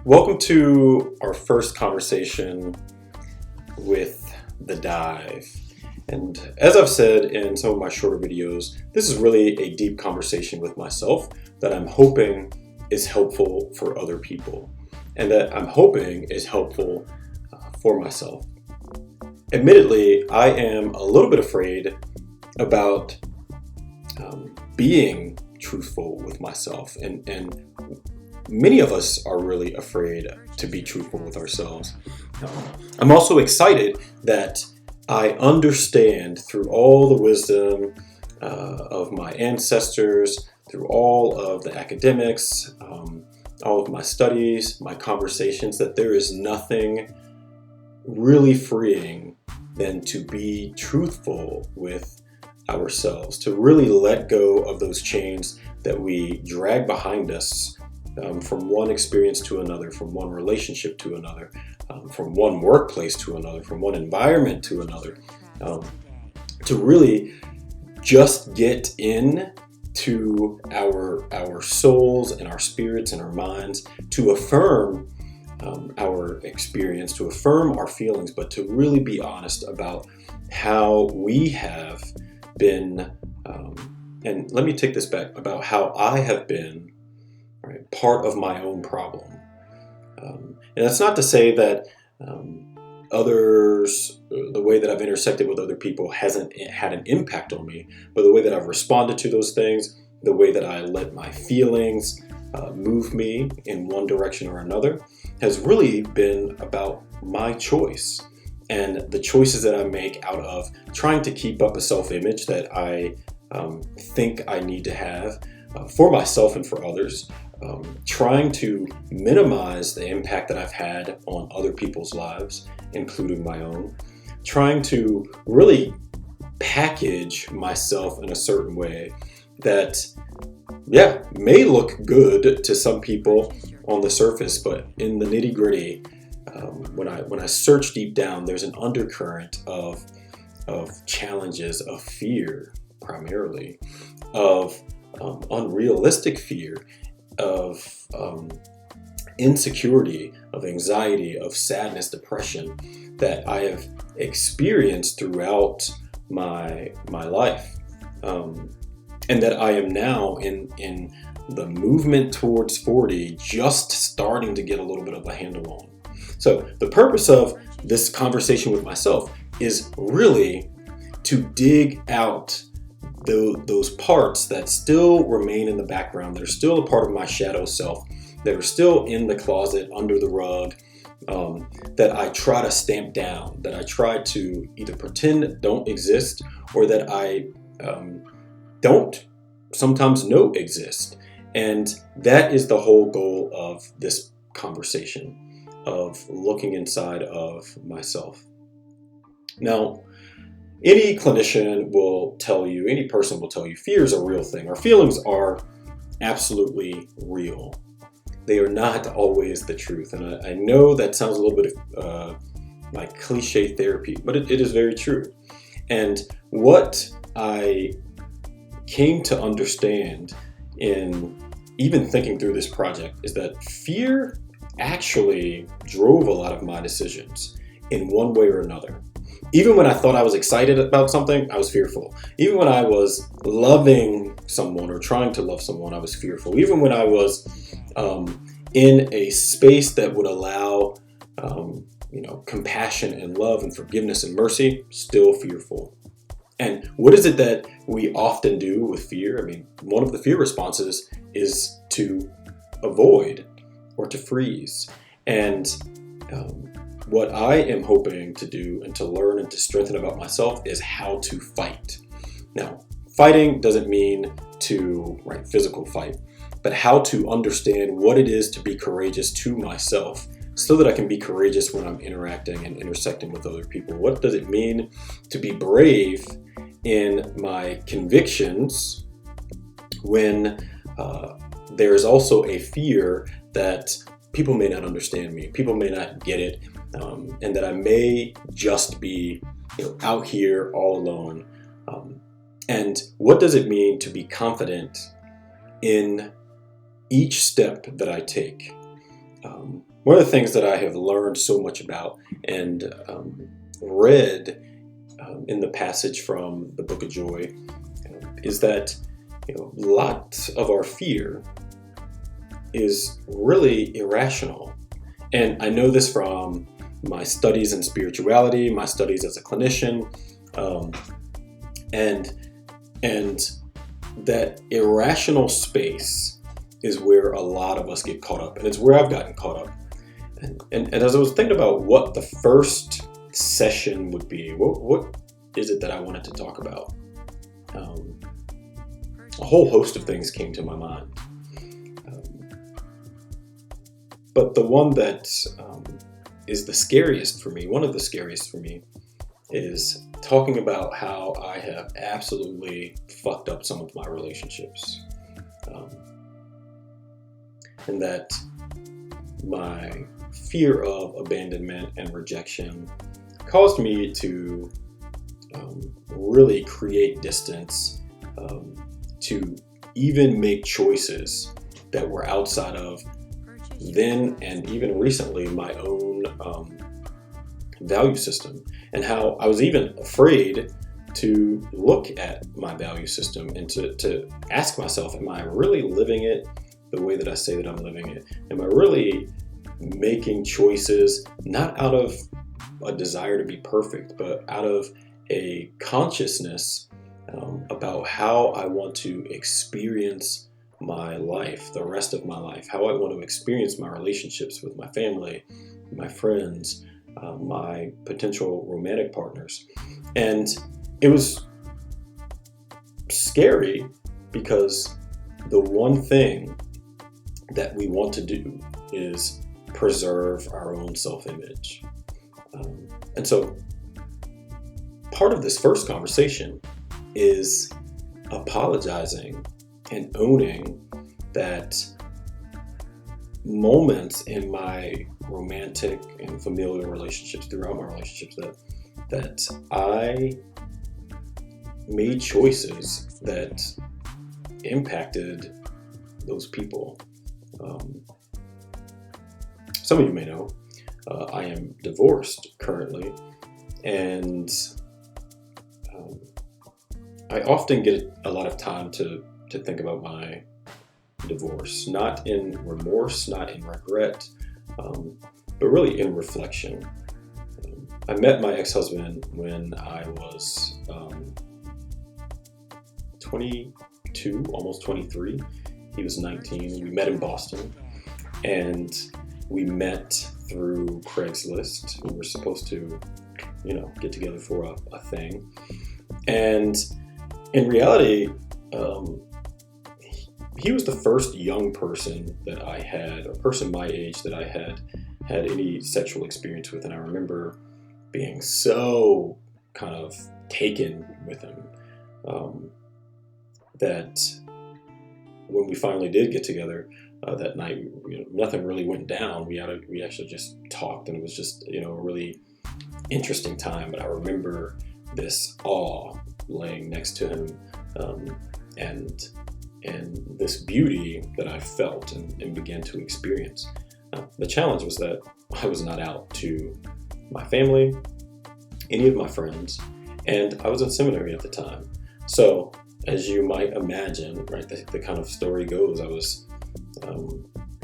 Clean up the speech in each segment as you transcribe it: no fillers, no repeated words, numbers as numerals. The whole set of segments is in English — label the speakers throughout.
Speaker 1: Welcome to our first conversation with The Dive. And as I've said in some of my shorter videos, this is really a deep conversation with myself that I'm hoping is helpful for other people and that I'm hoping is helpful for myself. Admittedly, I am a little bit afraid about being truthful with myself, and many of us are really afraid to be truthful with ourselves. I'm also excited that I understand through all the wisdom of my ancestors, through all of the academics, all of my studies, my conversations, that there is nothing really freeing than to be truthful with ourselves, to really let go of those chains that we drag behind us from one experience to another, from one relationship to another, from one workplace to another, from one environment to another, to really just get in to our souls and our spirits and our minds, to affirm our experience, to affirm our feelings, but to really be honest about how we have been, and let me take this back, about how I have been part of my own problem. And that's not to say that others, the way that I've intersected with other people hasn't had an impact on me, but the way that I've responded to those things, the way that I let my feelings move me in one direction or another, has really been about my choice and the choices that I make out of trying to keep up a self-image that I think I need to have for myself and for others, trying to minimize the impact that I've had on other people's lives, including my own, trying to really package myself in a certain way that, may look good to some people on the surface, but in the nitty-gritty, when I search deep down, there's an undercurrent of challenges, of fear, primarily, of unrealistic fear, of insecurity, of anxiety, of sadness, depression that I have experienced throughout my life, and that I am now in the movement towards 40 just starting to get a little bit of a handle on. So the purpose of this conversation with myself is really to dig out those parts that still remain in the background, that are still a part of my shadow self, that are still in the closet, under the rug, that I try to stamp down, that I try to either pretend don't exist, or that I don't sometimes know exist. And that is the whole goal of this conversation, of looking inside of myself. Now, any clinician will tell you, any person will tell you, fear is a real thing. Our feelings are absolutely real. They are not always the truth. And I know that sounds a little bit like cliche therapy, but it is very true. And what I came to understand in even thinking through this project is that fear actually drove a lot of my decisions in one way or another. Even when I thought I was excited about something, I was fearful. Even when I was loving someone or trying to love someone, I was fearful. Even when I was in a space that would allow compassion and love and forgiveness and mercy, still fearful. And what is it that we often do with fear? I mean, one of the fear responses is to avoid or to freeze. And what I am hoping to do and to learn and to strengthen about myself is how to fight. Now, fighting doesn't mean to physical fight, but how to understand what it is to be courageous to myself so that I can be courageous when I'm interacting and intersecting with other people. What does it mean to be brave in my convictions when there is also a fear that people may not understand me, people may not get it, and that I may just be out here all alone. And what does it mean to be confident in each step that I take? one of the things that I have learned so much about and read in the passage from the Book of Joy is that a lot of our fear is really irrational. And I know this from my studies in spirituality, my studies as a clinician, and that irrational space is where a lot of us get caught up, and it's where I've gotten caught up. And as I was thinking about what the first session would be, what is it that I wanted to talk about? A whole host of things came to my mind. But the one that is the scariest for me, one of the scariest for me, is talking about how I have absolutely fucked up some of my relationships. And that my fear of abandonment and rejection caused me to really create distance, to even make choices that were outside of then and even recently my own value system, and how I was even afraid to look at my value system and to ask myself, am I really living it the way that I say that I'm living it? Am I really making choices not out of a desire to be perfect, but out of a consciousness about how I want to experience my life, the rest of my life, how I want to experience my relationships with my family, my friends, my potential romantic partners. And it was scary because the one thing that we want to do is preserve our own self-image. And so part of this first conversation is apologizing and owning that moments in my romantic and familial relationships, throughout my relationships, that I made choices that impacted those people. Some of you may know I am divorced currently, and I often get a lot of time to think about my divorce, not in remorse, not in regret, but really in reflection. I met my ex-husband when I was 22, almost 23. He was 19. We met in Boston, and we met through Craigslist. We were supposed to, get together for a thing. And in reality, he was the first young person that I had, a person my age that I had any sexual experience with. And I remember being so kind of taken with him that when we finally did get together that night, nothing really went down. We actually just talked, and it was just a really interesting time. But I remember this awe laying next to him, and this beauty that I felt and began to experience. The challenge was that I was not out to my family, any of my friends, and I was in seminary at the time. So, as you might imagine, right, the kind of story goes, I was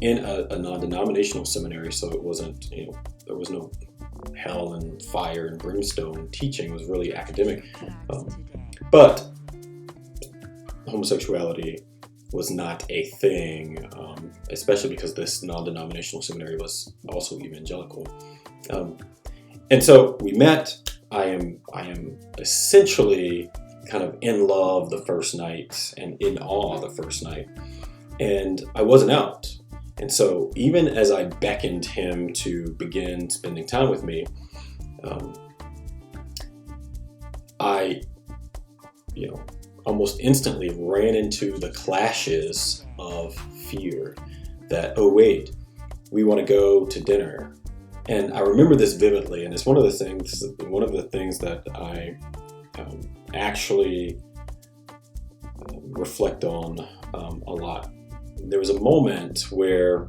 Speaker 1: in a non-denominational seminary, so it wasn't, there was no hell and fire and brimstone teaching. It was really academic. But homosexuality was not a thing, especially because this non-denominational seminary was also evangelical. And so we met. I am essentially kind of in love the first night and in awe the first night. And I wasn't out. And so even as I beckoned him to begin spending time with me, I, almost instantly ran into the clashes of fear that, oh wait, we want to go to dinner. And I remember this vividly, and it's one of the things that I actually reflect on a lot. There was a moment where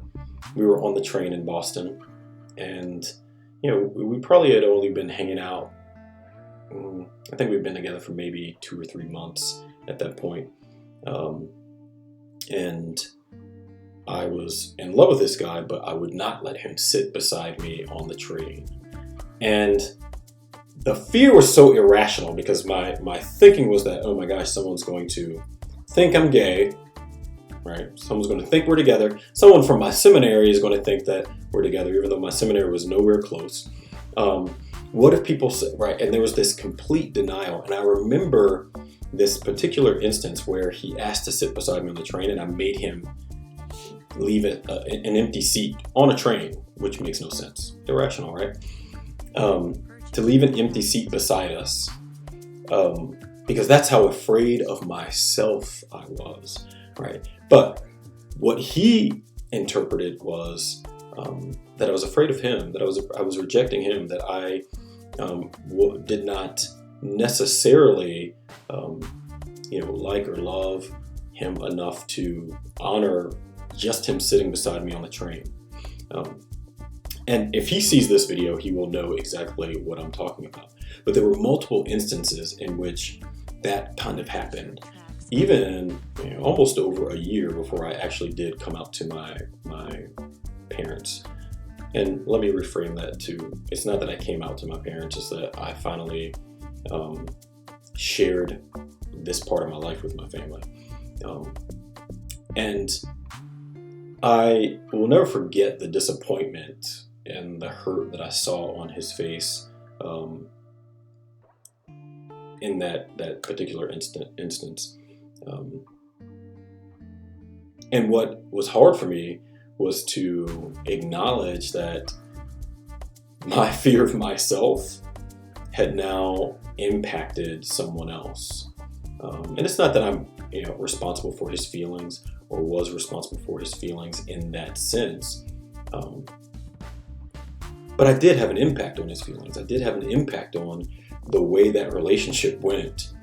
Speaker 1: we were on the train in Boston, and we probably had only been hanging out. I think we'd been together for maybe 2 or 3 months at that point. And I was in love with this guy, but I would not let him sit beside me on the train. And the fear was so irrational because my thinking was that, oh my gosh, someone's going to think I'm gay, right? Someone's going to think we're together. Someone from my seminary is going to think that we're together, even though my seminary was nowhere close. What if people say, right? And there was this complete denial. And I remember this particular instance where he asked to sit beside me on the train, and I made him leave an empty seat on a train, which makes no sense. Irrational, right? To leave an empty seat beside us, because that's how afraid of myself I was, right? But what he interpreted was that I was afraid of him, that I was rejecting him, that I did not necessarily like or love him enough to honor just him sitting beside me on the train. And if he sees this video, he will know exactly what I'm talking about. But there were multiple instances in which that kind of happened, even almost over a year before I actually did come out to my parents. And let me reframe that too. It's not that I came out to my parents, it's that I finally shared this part of my life with my family. And I will never forget the disappointment and the hurt that I saw on his face in that particular instance. And what was hard for me was to acknowledge that my fear of myself had now impacted someone else. And it's not that I'm responsible for his feelings or was responsible for his feelings in that sense. But I did have an impact on his feelings. I did have an impact on the way that relationship went.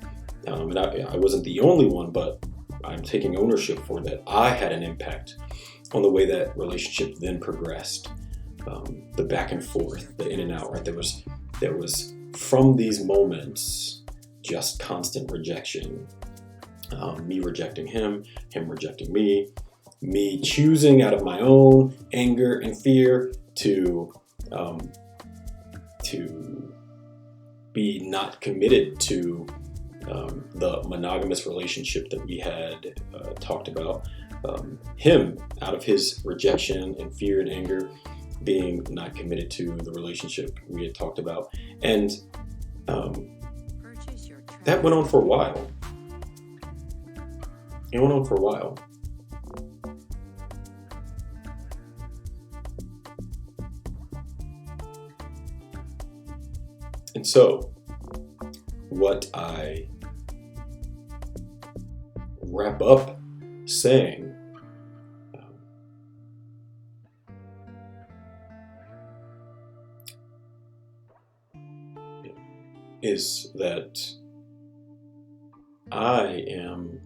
Speaker 1: And I wasn't the only one, but I'm taking ownership for that. I had an impact on the way that relationship then progressed. The back and forth, the in and out, right? There was from these moments, just constant rejection. Me rejecting him rejecting me choosing out of my own anger and fear to be not committed to the monogamous relationship that we had talked about. Him, out of his rejection and fear and anger, being not committed to the relationship we had talked about. And that went on for a while. It went on for a while. And so, what I wrap up saying is that I am,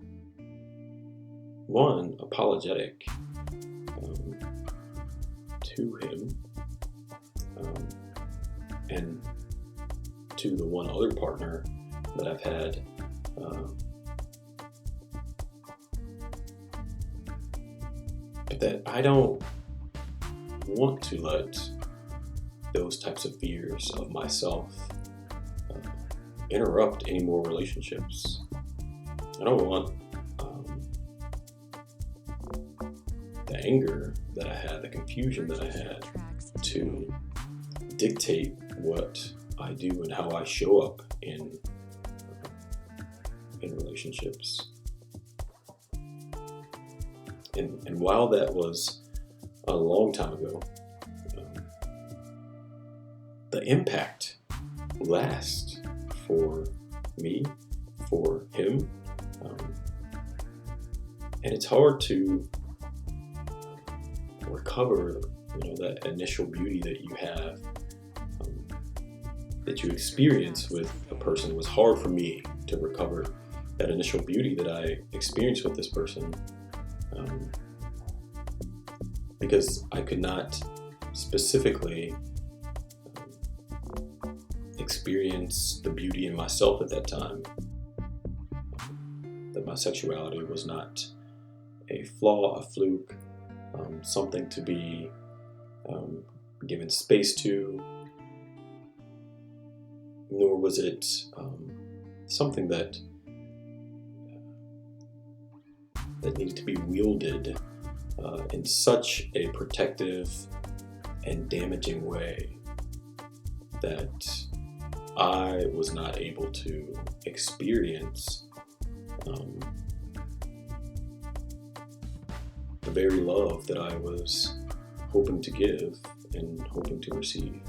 Speaker 1: one, apologetic to him, and to the one other partner that I've had, but that I don't want to let those types of fears of myself interrupt any more relationships. I don't want the anger that I had, the confusion that I had, to dictate what I do and how I show up in relationships. And while that was a long time ago, the impact lasts for me, for him, and it's hard to recover, that initial beauty that you have, that you experience with a person. It was hard for me to recover that initial beauty that I experienced with this person. because I could not specifically experience the beauty in myself at that time. That my sexuality was not a flaw, a fluke, something to be given space to, nor was it something that needed to be wielded in such a protective and damaging way that I was not able to experience the very love that I was hoping to give and hoping to receive.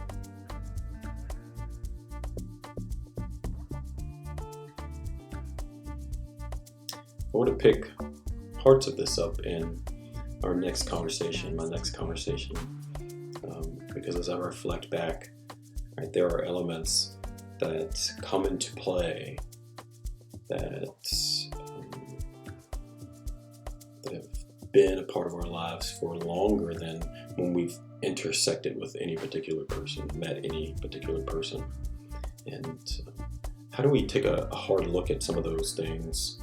Speaker 1: I want to pick parts of this up in our next conversation, my next conversation, because as I reflect back, right, there are elements that come into play that have been a part of our lives for longer than when we've intersected with any particular person, met any particular person. And how do we take a hard look at some of those things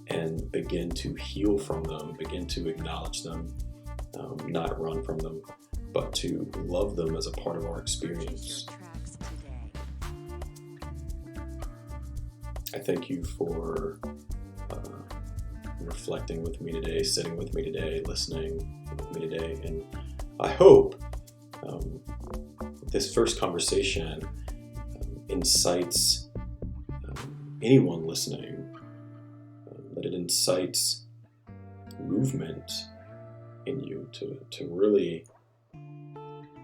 Speaker 1: and begin to heal from them, begin to acknowledge them, not run from them, but to love them as a part of our experience? I thank you for reflecting with me today, sitting with me today, listening with me today, and I hope this first conversation incites anyone listening, that it incites movement in you to really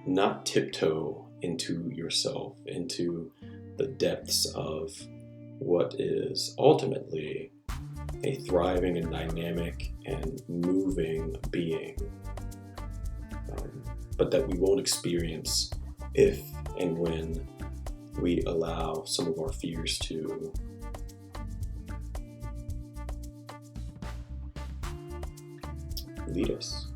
Speaker 1: not tiptoe into yourself, into the depths of what is ultimately a thriving and dynamic and moving being, but that we won't experience if and when we allow some of our fears to lead us.